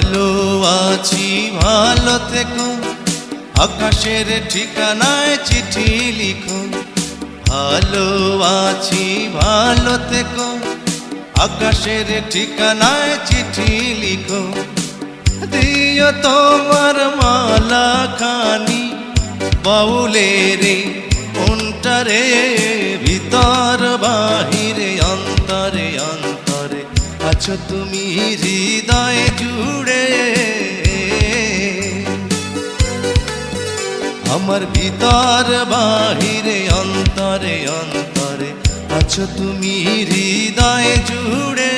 ভালো আছি ভালো থেকো, আকাশের ঠিকানায় চিঠি লিখো। ভালো আছি ভালো থেকো, আকাশের ঠিকানায় চিঠি লিখো। দিও তোমার মালা খানি বাউলের অন্তরে, ভিতর বাহিরে অন্তরে অন্তরে আছো তুমি হৃদয় জুড়ে। আমার ভিতর বাহিরে অন্তরে অন্তরে আছো তুমি হৃদয় জুড়ে।